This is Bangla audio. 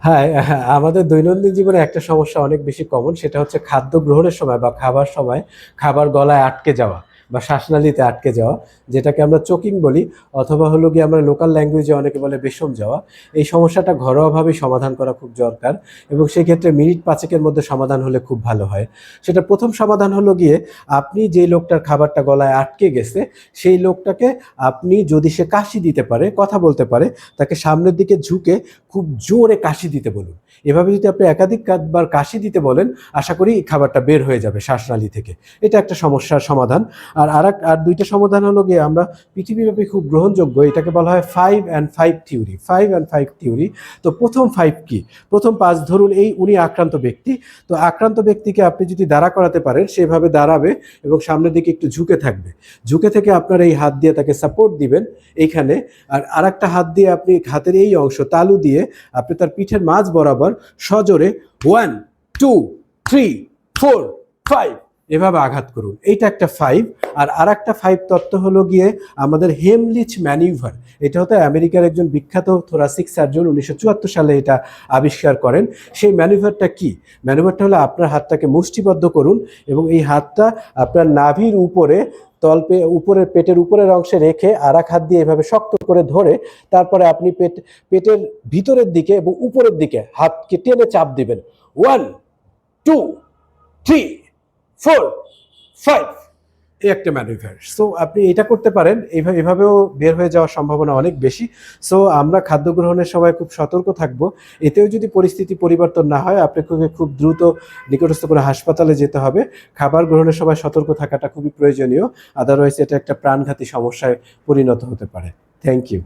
হ্যাঁ, হ্যাঁ, আমাদের দৈনন্দিন জীবনে একটা সমস্যা অনেক বেশি কমন, সেটা হচ্ছে খাদ্য গ্রহণের সময় বা খাবার সময় খাবার গলায় আটকে যাওয়া বা শ্বাসনালীতে আটকে যাওয়া, যেটাকে আমরা চোকিং বলি, অথবা হলো গিয়ে আমরা লোকাল ল্যাঙ্গুয়েজে অনেকে বলে বেসম যাওয়া। এই সমস্যাটা ঘরোয়াভাবেই সমাধান করা খুব দরকার, এবং সেক্ষেত্রে মিনিট ৫-এর মধ্যে সমাধান হলে খুব ভালো হয়। সেটা প্রথম সমাধান হলো গিয়ে, আপনি যেই লোকটার খাবারটা গলায় আটকে গেছে, সেই লোকটাকে আপনি, যদি সে কাশি দিতে পারে, কথা বলতে পারে, তাকে সামনের দিকে ঝুঁকে খুব জোরে কাশি দিতে বলুন। এভাবে যদি আপনি একাধিকবার কাশি দিতে বলেন, আশা করি খাবারটা বের হয়ে যাবে শ্বাসনালী থেকে। এটা একটা সমস্যার সমাধান। আর দুইটা সমাধান হলো গিয়ে, আমরা পৃথিবীব্যাপী খুব গ্রহণযোগ্য, এটাকে বলা হয় 5 and 5 থিওরি। 5 and 5 theory. তো প্রথম 5 কি? প্রথম 5, ধরুন উনি আক্রান্ত ব্যক্তি। তো আক্রান্ত ব্যক্তিকে আপনি যদি দাঁড়া করাতে পারেন, সেভাবে দাঁড়াবে এবং সামনের দিকে একটু ঝুঁকে থাকবে। ঝুঁকে থেকে আপনার এই হাত দিয়ে তাকে সাপোর্ট দিবেন এইখানে। আর একটা হাত দিয়ে আপনি হাতের এই অংশ তালু দিয়ে আপনি তার পিঠের মাঝ বরাবর সজোরে 1, 2, 3, 4, 5 এভাবে আঘাত করুন। এইটা একটা 5। আর একটা 5 তত্ত্ব হলো গিয়ে আমাদের হেমলিচ ম্যানিউভার। এটা হতে আমেরিকার একজন বিখ্যাত থোরাসিক সার্জন 1974 সালে এটা আবিষ্কার করেন। সেই ম্যানিউভারটা কি? ম্যানিউভারটা হলো, আপনার হাতটাকে মুষ্টিবদ্ধ করুন এবং এই হাতটা আপনার নাভির উপরে, উপরের পেটের উপরের অংশে রেখে আর এক হাত দিয়ে এভাবে শক্ত করে ধরে, তারপরে আপনি পেটের ভিতরের দিকে এবং উপরের দিকে হাতকে টেনে চাপ দিবেন। 1, 2, 3, 4, 5। এই একটা ম্যানুভার। সো আপনি এটা করতে পারেন, এভাবেও বের হয়ে যাওয়ার সম্ভাবনা অনেক বেশি। সো আমরা খাদ্য গ্রহণের সময় খুব সতর্ক থাকবো। এতেও যদি পরিস্থিতি পরিবর্তন না হয়, আপনাকে খুব দ্রুত নিকটস্থ কোনো হাসপাতালে যেতে হবে। খাবার গ্রহণের সময় সতর্ক থাকাটা খুবই প্রয়োজনীয়। আদারওয়াইজ এটা একটা প্রাণঘাতী সমস্যায় পরিণত হতে পারে। Thank you.